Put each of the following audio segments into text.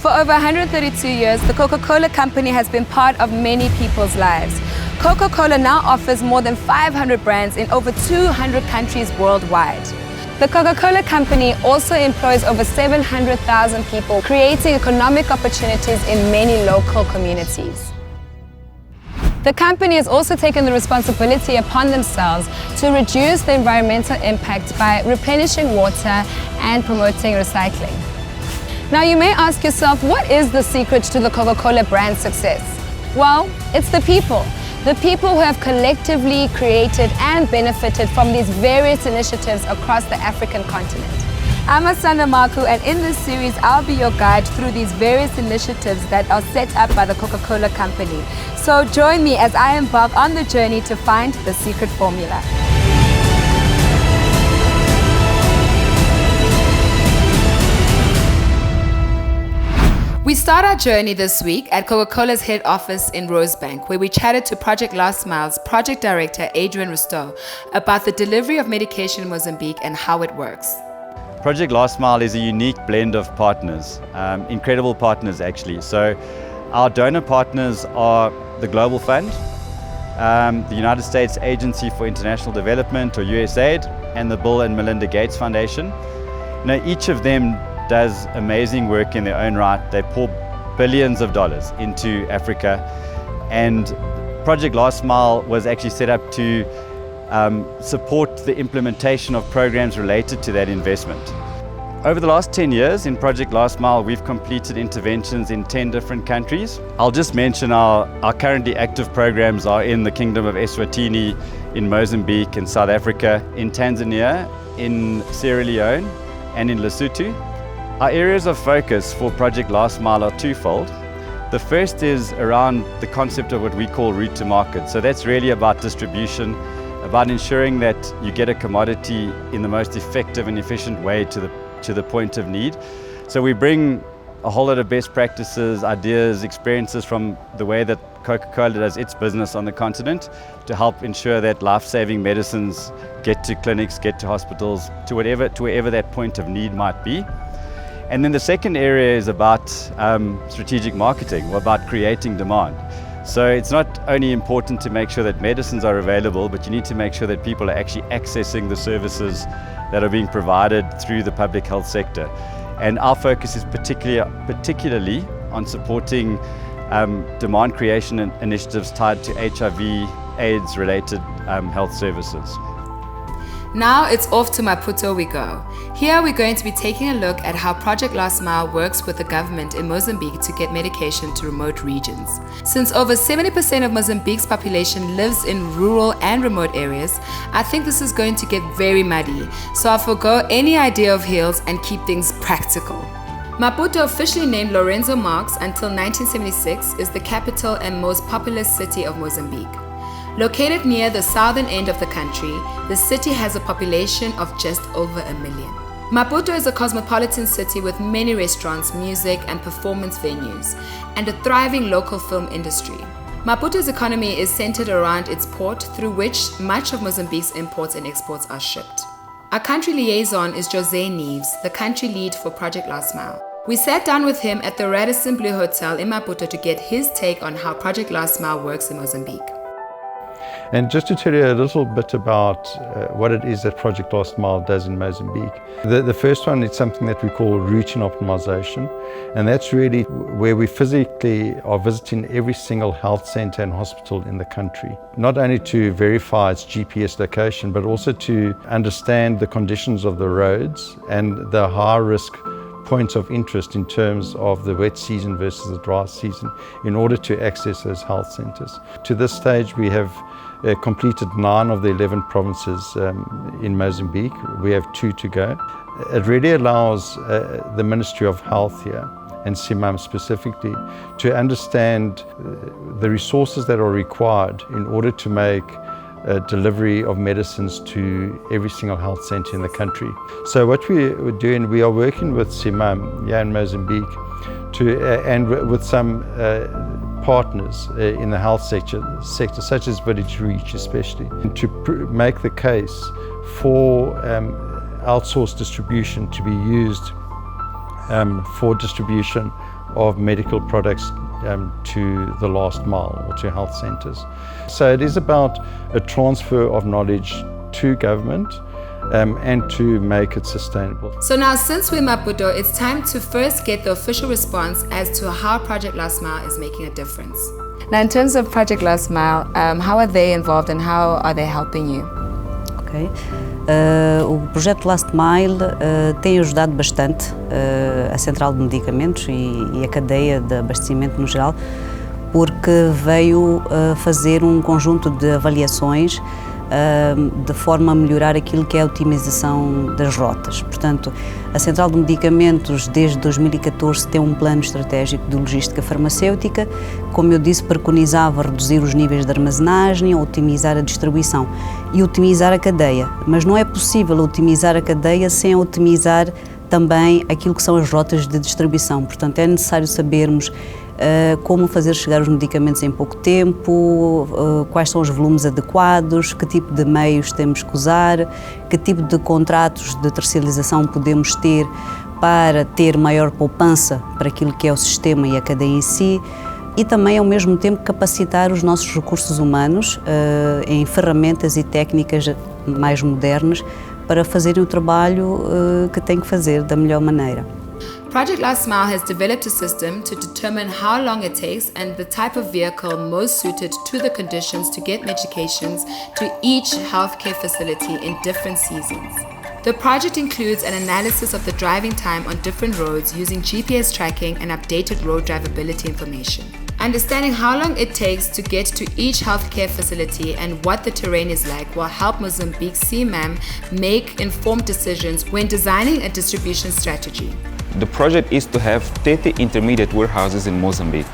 For over 132 years, the Coca-Cola company has been part of many people's lives. Coca-Cola now offers more than 500 brands in over 200 countries worldwide. The Coca-Cola company also employs over 700,000 people, creating economic opportunities in many local communities. The company has also taken the responsibility upon themselves to reduce the environmental impact by replenishing water and promoting recycling. Now you may ask yourself, what is the secret to the Coca-Cola brand's success? Well, it's the people. The people who have collectively created and benefited from these various initiatives across the African continent. I'm Asanda Marku, and in this series I'll be your guide through these various initiatives that are set up by the Coca-Cola company. So join me as I embark on the journey to find the secret formula. We start our journey this week at Coca-Cola's head office in Rosebank, where we chatted to Project Last Mile's project director, Adrian Rusto, about the delivery of medication in Mozambique and how it works. Project Last Mile is a unique blend of partners, incredible partners actually. So our donor partners are the Global Fund, the United States Agency for International Development, or USAID, and the Bill and Melinda Gates Foundation. Now, each of them does amazing work in their own right. They pour billions of dollars into Africa, and Project Last Mile was actually set up to support the implementation of programs related to that investment. Over the last 10 years in Project Last Mile, we've completed interventions in 10 different countries. I'll just mention our currently active programs are in the Kingdom of Eswatini, in Mozambique, in South Africa, in Tanzania, in Sierra Leone, and in Lesotho. Our areas of focus for Project Last Mile are twofold. The first is around the concept of what we call route to market. So that's really about distribution, about ensuring that you get a commodity in the most effective and efficient way to the point of need. So we bring a whole lot of best practices, ideas, experiences from the way that Coca-Cola does its business on the continent to help ensure that life-saving medicines get to clinics, get to hospitals, to wherever that point of need might be. And then the second area is about strategic marketing, or about creating demand. So it's not only important to make sure that medicines are available, but you need to make sure that people are actually accessing the services that are being provided through the public health sector. And our focus is particularly on supporting demand creation initiatives tied to HIV/AIDS related health services. Now it's off to Maputo we go. Here we're going to be taking a look at how Project Last Mile works with the government in Mozambique to get medication to remote regions. Since over 70% of Mozambique's population lives in rural and remote areas, I think this is going to get very muddy, so I'll forgo any idea of hills and keep things practical. Maputo, officially named Lorenzo Marx until 1976, is the capital and most populous city of Mozambique. Located near the southern end of the country, the city has a population of just over 1 million. Maputo is a cosmopolitan city with many restaurants, music and performance venues, and a thriving local film industry. Maputo's economy is centered around its port, through which much of Mozambique's imports and exports are shipped. Our country liaison is Jose Neves, the country lead for Project Last Mile. We sat down with him at the Radisson Blu Hotel in Maputo to get his take on how Project Last Mile works in Mozambique. And just to tell you a little bit about what it is that Project Last Mile does in Mozambique. The first one is something that we call routine optimization, and that's really where we physically are visiting every single health center and hospital in the country, not only to verify its GPS location, but also to understand the conditions of the roads and the high risk points of interest in terms of the wet season versus the dry season in order to access those health centers. To this stage, we have completed 9 of the 11 provinces in Mozambique. We have 2 to go. It really allows the Ministry of Health here, and CIMAM specifically, to understand the resources that are required in order to make delivery of medicines to every single health center in the country. So what we're doing, we are working with CIMAM here in Mozambique and with some partners in the health sector such as Village Reach especially, to make the case for outsourced distribution to be used for distribution of medical products to the last mile or to health centres. So it is about a transfer of knowledge to government and to make it sustainable. So now, since we're Maputo, it's time to first get the official response as to how Project Last Mile is making a difference. Now, in terms of Project Last Mile, how are they involved and how are they helping you? Ok. O projeto Last Mile tem ajudado bastante a central de medicamentos e a cadeia de abastecimento no geral, porque veio fazer um conjunto de avaliações de forma a melhorar aquilo que é a otimização das rotas. Portanto, a Central de Medicamentos desde 2014 tem um plano estratégico de logística farmacêutica, como eu disse, preconizava reduzir os níveis de armazenagem, otimizar a distribuição e otimizar a cadeia, mas não é possível otimizar a cadeia sem otimizar também aquilo que são as rotas de distribuição. Portanto, é necessário sabermos como fazer chegar os medicamentos em pouco tempo, quais são os volumes adequados, que tipo de meios temos que usar, que tipo de contratos de terceirização podemos ter para ter maior poupança para aquilo que é o sistema e a cadeia em si, e também ao mesmo tempo capacitar os nossos recursos humanos em ferramentas e técnicas mais modernas para fazerem o trabalho que têm que fazer da melhor maneira. Project Last Mile has developed a system to determine how long it takes and the type of vehicle most suited to the conditions to get medications to each healthcare facility in different seasons. The project includes an analysis of the driving time on different roads using GPS tracking and updated road drivability information. Understanding how long it takes to get to each healthcare facility and what the terrain is like will help Mozambique CMAM make informed decisions when designing a distribution strategy. The project is to have Tete intermediate warehouses in Mozambique.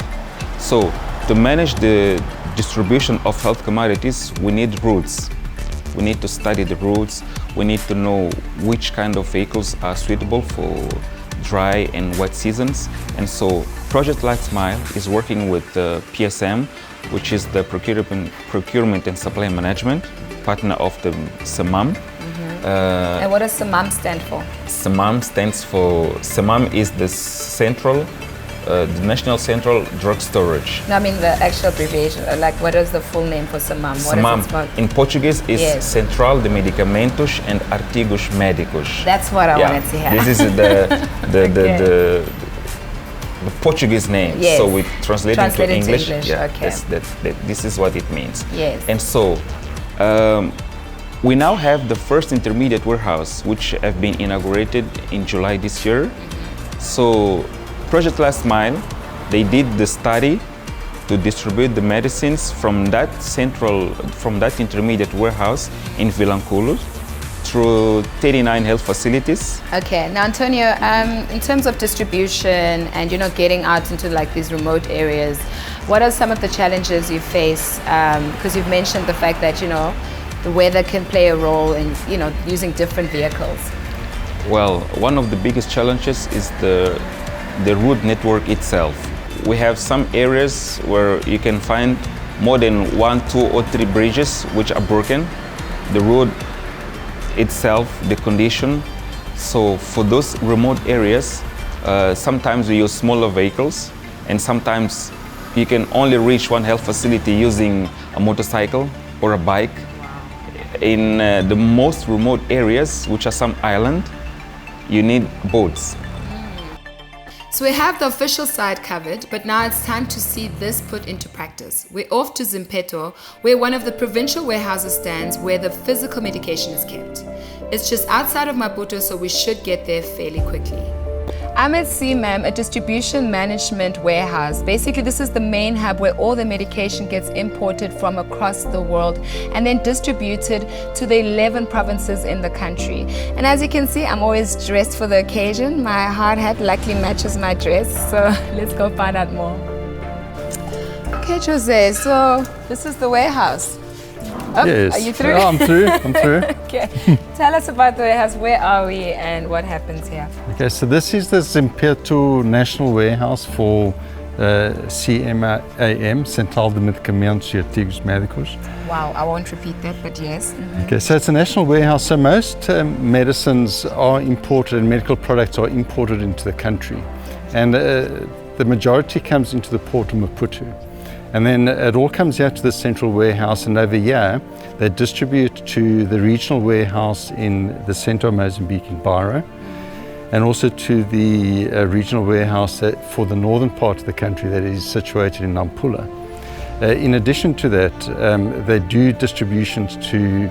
So, to manage the distribution of health commodities, we need routes. We need to study the routes. We need to know which kind of vehicles are suitable for dry and wet seasons. And so, Project Last Mile is working with PSM, which is the Procurement and Supply Management partner of the CMAM. And what does CMAM stand for? CMAM stands for, CMAM is the National Central Drug Storage. No, I mean the actual abbreviation, like what is the full name for CMAM? CMAM in Portuguese is Central de Medicamentos and Artigos Médicos. That's what I wanted to hear. This is the Portuguese name, so we translate it to English. Yeah, okay. This is what it means. Yes. And so, we now have the first intermediate warehouse, which have been inaugurated in July this year. So, Project Last Mile, they did the study to distribute the medicines from that intermediate warehouse in Vilanculos through 39 health facilities. Okay, now Antonio, in terms of distribution and getting out into like these remote areas, what are some of the challenges you face? Because you've mentioned the fact that the weather can play a role in using different vehicles. Well, one of the biggest challenges is the road network itself. We have some areas where you can find more than 1, 2 or 3 bridges which are broken. The road itself, the condition. So for those remote areas, sometimes we use smaller vehicles, and sometimes you can only reach one health facility using a motorcycle or a bike. In the most remote areas, which are some island, you need boats. So we have the official side covered, but now it's time to see this put into practice. We're off to Zimpeto, where one of the provincial warehouses stands where the physical medication is kept. It's just outside of Maputo, so we should get there fairly quickly. I'm at CMAM, a distribution management warehouse. Basically, this is the main hub where all the medication gets imported from across the world and then distributed to the 11 provinces in the country. And as you can see, I'm always dressed for the occasion. My hard hat luckily matches my dress, so let's go find out more. Okay, Jose, so this is the warehouse. Oh, yes. Are you through? Yeah, I'm through. I'm through. Okay. Tell us about the warehouse. Where are we and what happens here? Okay, so this is the Zimpeto National Warehouse for CMAM, Central de Medicamentos e Artigos Médicos. Wow, I won't repeat that, but yes. Okay, so it's a national warehouse. So most medicines are imported and medical products are imported into the country. And the majority comes into the port of Maputo. And then it all comes out to the central warehouse, and over here they distribute to the regional warehouse in the centre of Mozambique in Bairo, and also to the regional warehouse for the northern part of the country that is situated in Nampula. In addition to that, they do distributions to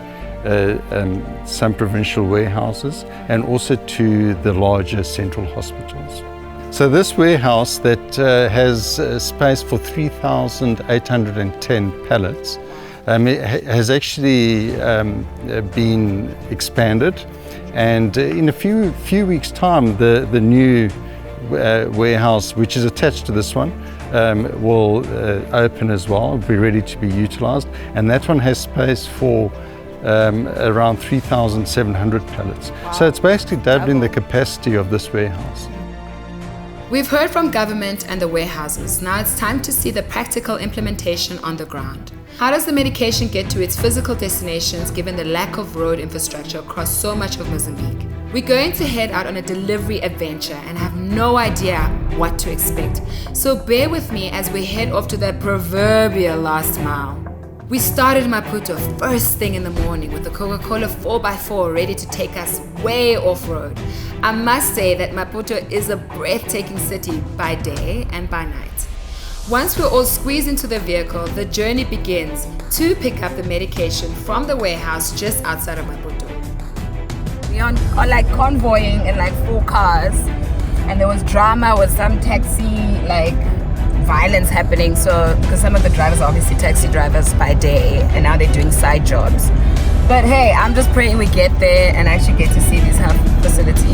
some provincial warehouses and also to the larger central hospitals. So this warehouse that has space for 3,810 pallets has actually been expanded, and in a few weeks' time the new warehouse, which is attached to this one, will open as well, be ready to be utilised, and that one has space for around 3,700 pallets. Wow. So it's basically doubling the capacity of this warehouse. We've heard from government and the warehouses. Now it's time to see the practical implementation on the ground. How does the medication get to its physical destinations given the lack of road infrastructure across so much of Mozambique? We're going to head out on a delivery adventure and have no idea what to expect. So bear with me as we head off to that proverbial last mile. We started in Maputo first thing in the morning with the Coca-Cola 4x4 ready to take us way off-road. I must say that Maputo is a breathtaking city by day and by night. Once we're all squeezed into the vehicle, the journey begins to pick up the medication from the warehouse just outside of Maputo. We are like convoying in like 4 cars, and there was drama with some taxi violence happening, so because some of the drivers are obviously taxi drivers by day and now they're doing side jobs. But hey, I'm just praying we get there and actually get to see these health facilities.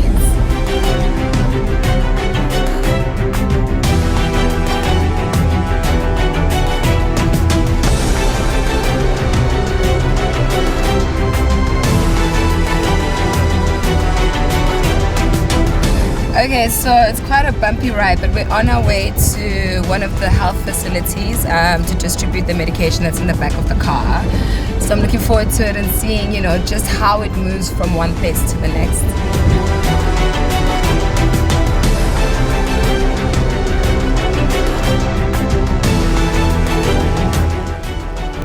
Okay, so it's quite a bumpy ride, but we're on our way to one of the health facilities to distribute the medication that's in the back of the car. So I'm looking forward to it and seeing, just how it moves from one place to the next.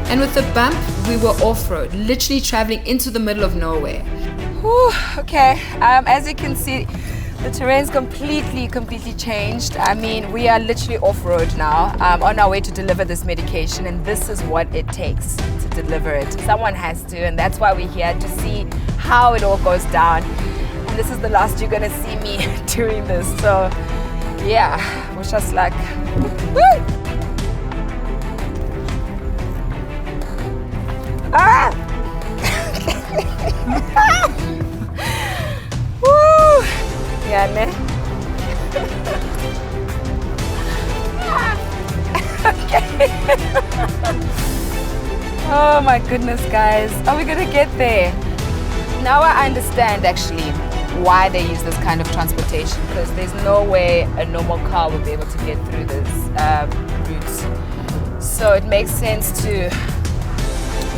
And with the bump, we were off-road, literally traveling into the middle of nowhere. Whew, okay, as you can see, the terrain's completely changed. I mean, we are literally off-road now, on our way to deliver this medication, and this is what it takes to deliver it. Someone has to, and that's why we're here, to see how it all goes down. And this is the last you're gonna see me doing this, so yeah, wish us luck. Woo! Ah! Woo! Yeah, ne? Okay. Oh my goodness, guys. Are we gonna get there? Now I understand actually why they use this kind of transportation, because there's no way a normal car would be able to get through this route. So it makes sense to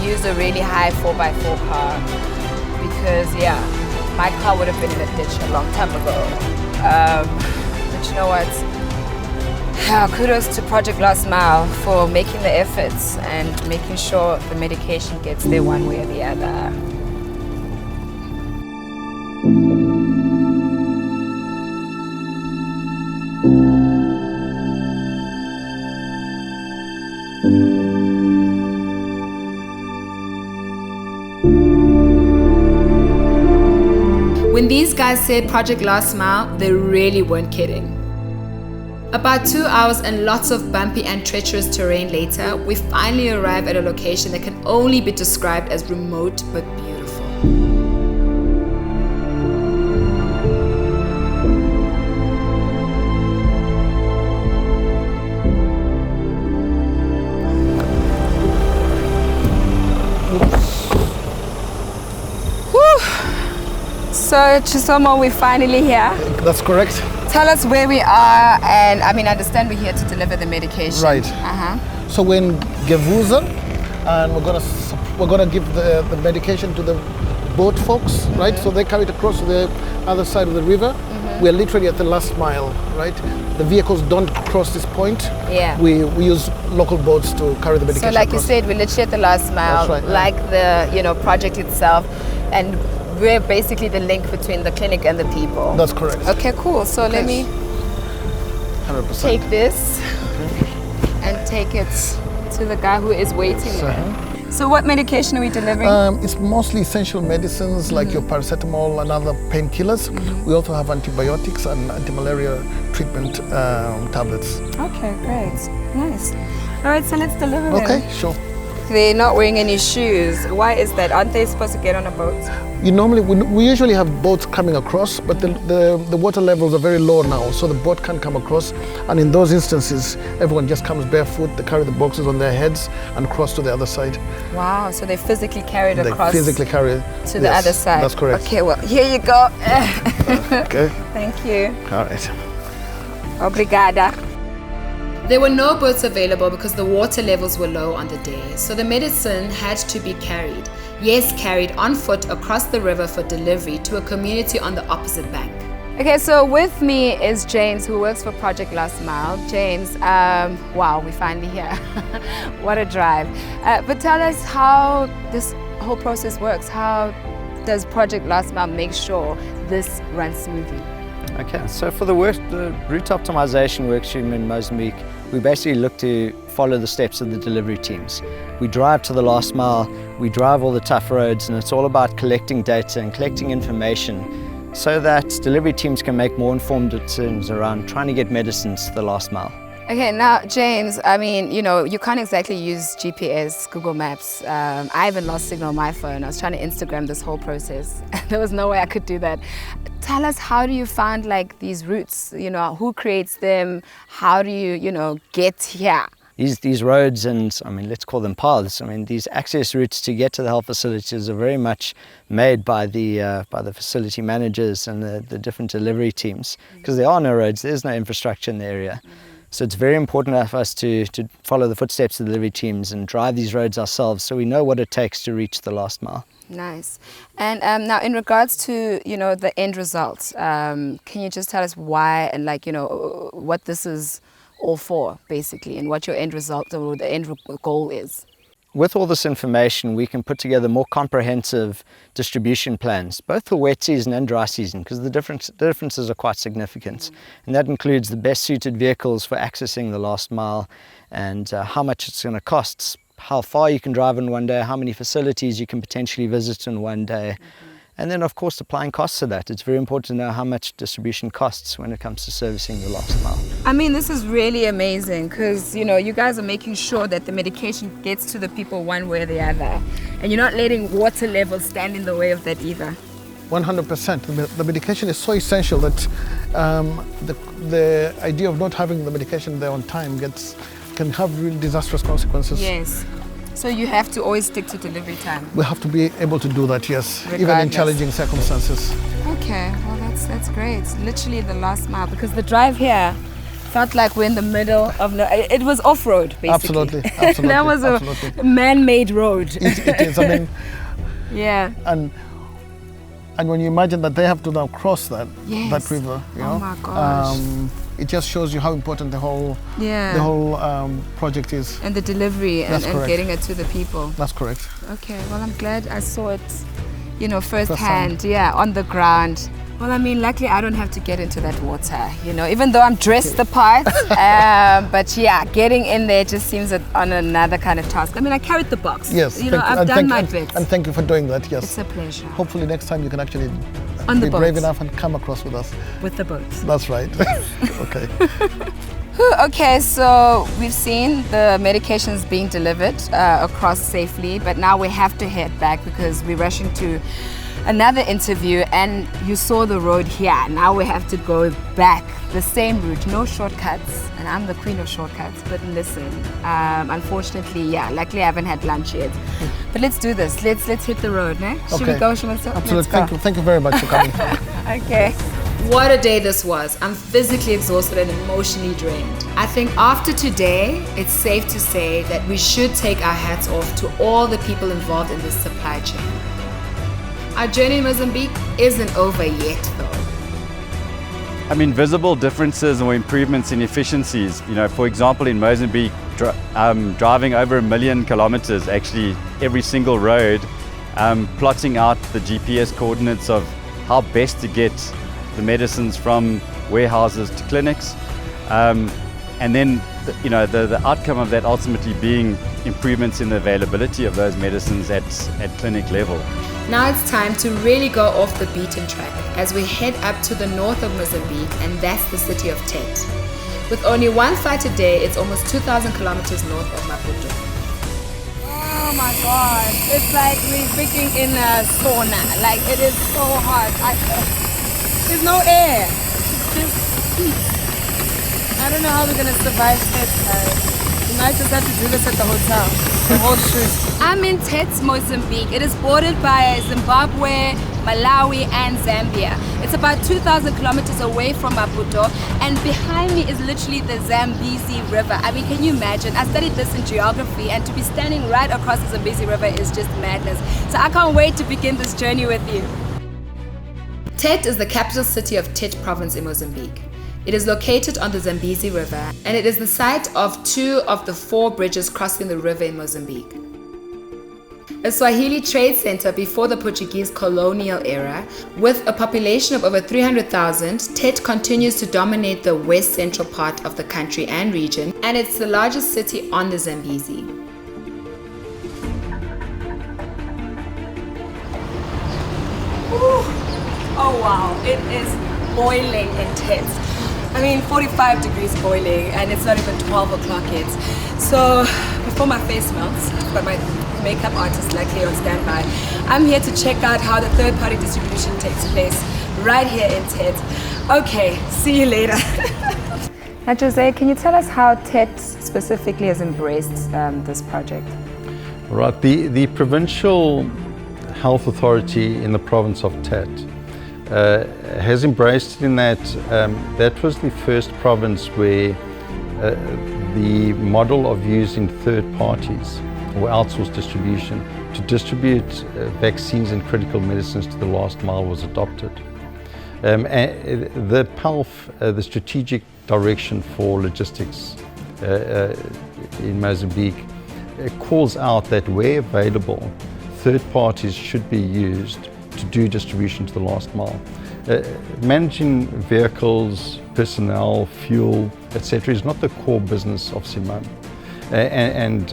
use a really high 4x4 car, because yeah, my car would have been in a ditch a long time ago. But you know what? Kudos to Project Last Mile for making the efforts and making sure the medication gets there one way or the other. When these guys said Project Last Mile, they really weren't kidding. About 2 hours and lots of bumpy and treacherous terrain later, we finally arrive at a location that can only be described as remote but beautiful. So Chisomo, we're finally here. That's correct. tell us where we are, and I mean, I understand we're here to deliver the medication. Right. So we're in Gevuza, and we're gonna give the medication to the boat folks, right? So they carry it across to the other side of the river. We're literally at the last mile, right? The vehicles don't cross this point. Yeah. We use local boats to carry the medication So like across. you said, we're literally at the last mile, That's right, like the project itself, and we're basically the link between the clinic and the people. That's correct. Okay, cool. So let me 100%. take this and take it to the guy who is waiting there. So what medication are we delivering? It's mostly essential medicines like your paracetamol and other painkillers. We also have antibiotics and anti-malaria treatment tablets. Okay, great. Nice. All right, so let's deliver them. Okay, sure. They're not wearing any shoes. Why is that? Aren't they supposed to get on a boat? We usually have boats coming across, but the water levels are very low now, so the boat can't come across. And in those instances, everyone just comes barefoot. They carry the boxes on their heads and cross to the other side. Wow, so they physically carried across They physically carry to the other side. That's correct. Okay, well, here you go. Okay. Thank you. All right. Obrigada. There were no boats available because the water levels were low on the day, so the medicine had to be carried. Yes, carried on foot across the river for delivery to a community on the opposite bank. Okay, so with me is James, who works for Project Last Mile. James, wow, we're finally here. What a drive. But tell us how this whole process works. How does Project Last Mile make sure this runs smoothly? Okay, so for the route optimization workstream in Mozambique, we basically look to follow the steps of the delivery teams. We drive to the last mile, we drive all the tough roads, and it's all about collecting data and collecting information so that delivery teams can make more informed decisions around trying to get medicines to the last mile. Okay, now James, I mean, you can't exactly use GPS, Google Maps. I even lost signal on my phone. I was trying to Instagram this whole process. There was no way I could do that. Tell us, how do you find like these routes? Who creates them? How do you, get here? These roads and, I mean, let's call them paths. I mean, these access routes to get to the health facilities are very much made by the facility managers and the different delivery teams, because there are no roads, there's no infrastructure in the area. So it's very important for us to follow the footsteps of the delivery teams and drive these roads ourselves so we know what it takes to reach the last mile. Nice. And now in regards to, the end result, can you just tell us why and what this is all for, basically, and what your end result or the end goal is? With all this information, we can put together more comprehensive distribution plans, both for wet season and dry season, because the differences are quite significant. And that includes the best suited vehicles for accessing the last mile and how much it's going to cost, how far you can drive in one day, how many facilities you can potentially visit in one day. And then, of course, applying costs to that. It's very important to know how much distribution costs when it comes to servicing the last mile. I mean, this is really amazing because, you guys are making sure that the medication gets to the people one way or the other. And you're not letting water levels stand in the way of that either. 100%. The medication is so essential that the idea of not having the medication there on time can have really disastrous consequences. Yes. So you have to always stick to delivery time. We have to be able to do that, yes, Regardless. even in challenging circumstances. Okay, well that's great. It's literally the last mile, because the drive here felt like we're in the middle of it was off-road, basically. Absolutely. That was a man-made road. It is. I mean, yeah. And when you imagine that they have to now cross that river, oh my gosh. It just shows you how important the whole project is. And the delivery and correct. getting it to the people. That's correct. Okay, well I'm glad I saw it, firsthand, on the ground. Well, I mean, luckily I don't have to get into that water, even though I'm dressed the part. But getting in there just seems on another kind of task. I mean, I carried the box. Yes. I've done my bit. And thank you for doing that, yes. It's a pleasure. Hopefully next time you can actually be brave enough and come across with us. With the boats. That's right. Okay. Okay, so we've seen the medications being delivered across safely, but now we have to head back because we're rushing to another interview, and you saw the road here. Now we have to go back the same route, no shortcuts, and I'm the queen of shortcuts, but listen, unfortunately, luckily I haven't had lunch yet. But let's do this. Let's hit the road, ne? Should we go, Shumanso? Absolutely. Thank you very much for coming. Okay. What a day this was. I'm physically exhausted and emotionally drained. I think after today, it's safe to say that we should take our hats off to all the people involved in this supply chain. Our journey in Mozambique isn't over yet though. I mean, visible differences or improvements in efficiencies. For example, in Mozambique, driving over 1 million kilometers, actually every single road, plotting out the GPS coordinates of how best to get the medicines from warehouses to clinics, and then the outcome of that ultimately being improvements in the availability of those medicines at clinic level. Now it's time to really go off the beaten track as we head up to the north of Mozambique, and that's the city of Tete. With only one flight a day, it's almost 2,000 kilometers north of Maputo. Oh my God, it's like we're freaking in a sauna. Like, it is so hot. There's no air. It's just heat. I don't know how we're gonna survive Tete, guys. We might just have to do this at the hotel. The whole shoot. I'm in Tete, Mozambique. It is bordered by Zimbabwe, Malawi, and Zambia. It's about 2,000 kilometers away from Maputo, and behind me is literally the Zambezi River. I mean, can you imagine? I studied this in geography, and to be standing right across the Zambezi River is just madness. So I can't wait to begin this journey with you. Tete is the capital city of Tete province in Mozambique. It is located on the Zambezi River, and it is the site of 2 of the 4 bridges crossing the river in Mozambique. A Swahili trade center before the Portuguese colonial era, with a population of over 300,000, Tete continues to dominate the west central part of the country and region, and it's the largest city on the Zambezi. Oh wow, it is boiling in Tete. I mean, 45 degrees boiling, and it's not even 12 o'clock yet. So before my face melts, but my makeup artist luckily on standby, I'm here to check out how the third-party distribution takes place right here in Tete. Okay, see you later. Now, Jose, can you tell us how Tete specifically has embraced this project? Right, the provincial health authority in the province of Tete has embraced it in that that was the first province where the model of using third parties or outsourced distribution to distribute vaccines and critical medicines to the last mile was adopted. And the PALF, the Strategic Direction for Logistics in Mozambique, calls out that where available, third parties should be used to do distribution to the last mile. Managing vehicles, personnel, fuel, etc. is not the core business of Simam. And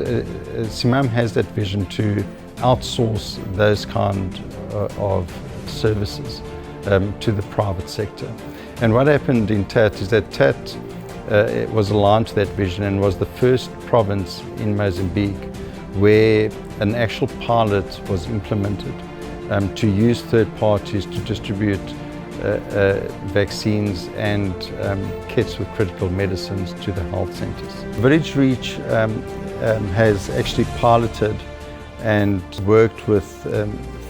Simam has that vision to outsource those kind of services to the private sector. And what happened in Tete is that Tete was aligned to that vision and was the first province in Mozambique where an actual pilot was implemented to use third parties to distribute vaccines and kits with critical medicines to the health centres. Village Reach has actually piloted and worked with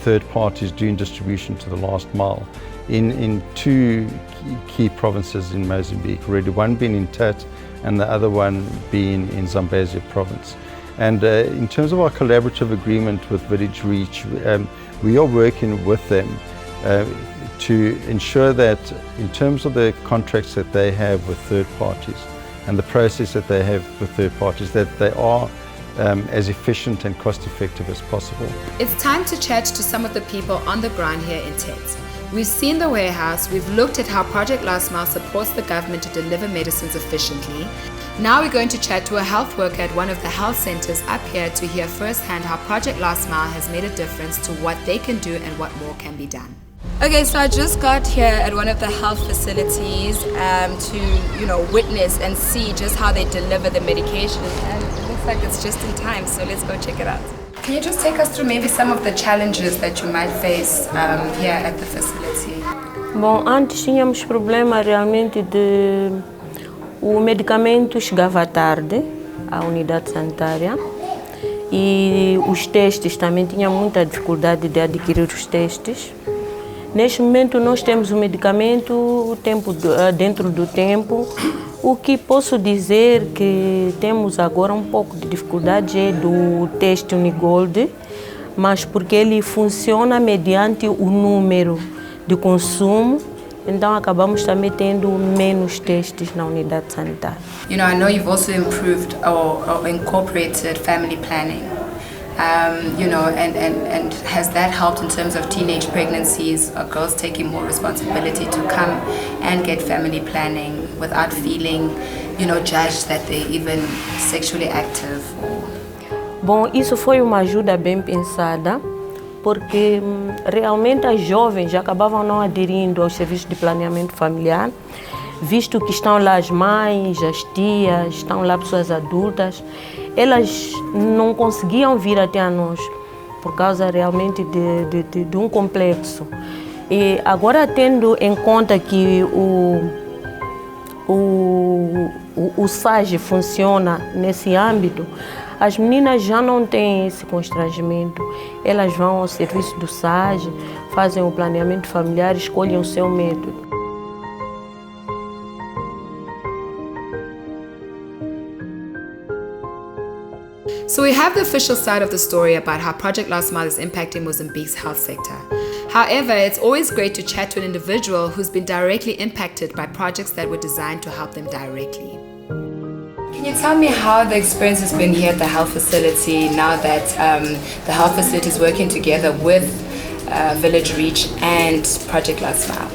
third parties doing distribution to the last mile in 2 key provinces in Mozambique already, one being in Tete and the other one being in Zambezi province. And in terms of our collaborative agreement with Village Reach, we are working with them to ensure that in terms of the contracts that they have with third parties and the process that they have with third parties, that they are as efficient and cost effective as possible. It's time to chat to some of the people on the ground here in Tete. We've seen the warehouse, we've looked at how Project Last Mile supports the government to deliver medicines efficiently. Now we're going to chat to a health worker at one of the health centers up here to hear firsthand how Project Last Mile has made a difference to what they can do and what more can be done. Okay, so I just got here at one of the health facilities to, witness and see just how they deliver the medication, and it looks like it's just in time, so let's go check it out. Can you just take us through maybe some of the challenges that you might face here at the facility? Bom, antes tínhamos problema realmente de o medicamento chegava tarde à unidade sanitária e os testes também tinha muita dificuldade de adquirir os testes. Neste momento nós temos o medicamento dentro do tempo. O que posso dizer que temos agora um pouco de dificuldade é do teste Unigold, mas porque ele funciona mediante o número de consumo, então acabamos também tendo menos testes na unidade sanitária. You know, I know you've also improved or incorporated family planning. You know, and has that helped in terms of teenage pregnancies or girls taking more responsibility to come and get family planning without feeling, you know, judged that they're even sexually active? Bom, isso foi uma ajuda bem pensada, porque realmente as jovens já acabavam não aderindo aos serviços de planeamento familiar, visto que estão lá as mães, as tias, estão lá pessoas adultas. Elas não conseguiam vir até a nós por causa realmente de um complexo. E agora, tendo em conta que o SAGE funciona nesse âmbito, as meninas já não têm esse constrangimento. Elas vão ao serviço do SAGE, fazem o planeamento familiar, escolhem o seu método. So we have the official side of the story about how Project Last Mile is impacting Mozambique's health sector. However, it's always great to chat to an individual who's been directly impacted by projects that were designed to help them directly. Can you tell me how the experience has been here at the health facility now that the health facility is working together with Village Reach and Project Last Mile?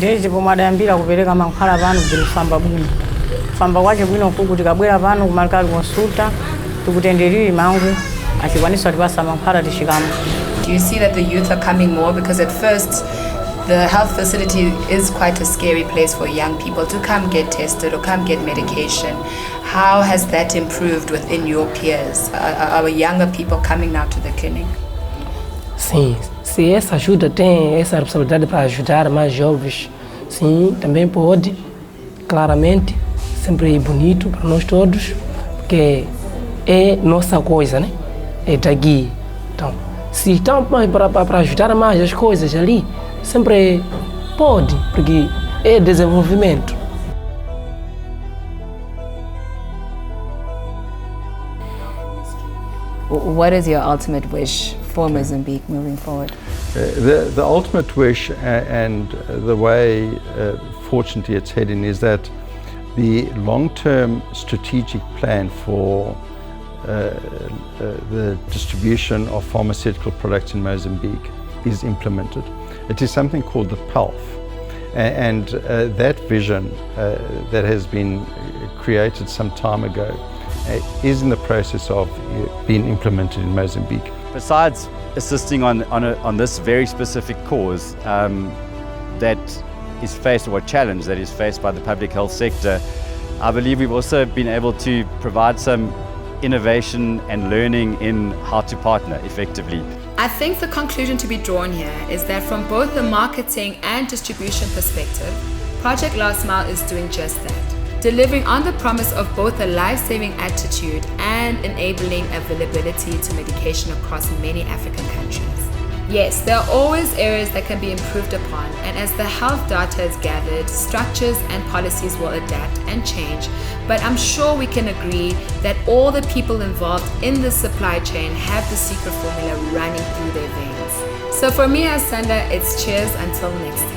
Desde pomadambira kupereka mankhwala vanu bzinifamba bwino. Famba kwache bwino kuku tikabwera vanu kumalikali consulta. Do you see that the youth are coming more? Because at first, the health facility is quite a scary place for young people to come get tested or come get medication. How has that improved within your peers? Are younger people coming now to the clinic? Sim, se essa ajuda tem essa responsabilidade para ajudar mais jovens, sim, também pode, claramente, sempre é bonito para nós todos, porque é nossa coisa, né? É daqui. Então, se estão para ajudar mais as coisas ali, sempre pode, porque é desenvolvimento. What is your ultimate wish for Mozambique moving forward? The ultimate wish and the way fortunately it's heading is that the long-term strategic plan for the distribution of pharmaceutical products in Mozambique is implemented. It is something called the PALF, and that vision that has been created some time ago is in the process of being implemented in Mozambique. Besides assisting on this very specific cause that is faced, or a challenge that is faced by the public health sector, I believe we've also been able to provide some innovation and learning in how to partner effectively. I think the conclusion to be drawn here is that from both the marketing and distribution perspective, Project Last Mile is doing just that, delivering on the promise of both a life-saving attitude and enabling availability to medication across many African countries. Yes, there are always areas that can be improved upon, and as the health data is gathered, structures and policies will adapt and change, but I'm sure we can agree that all the people involved in the supply chain have the secret formula running through their veins. So for me as Sanda, it's cheers until next time.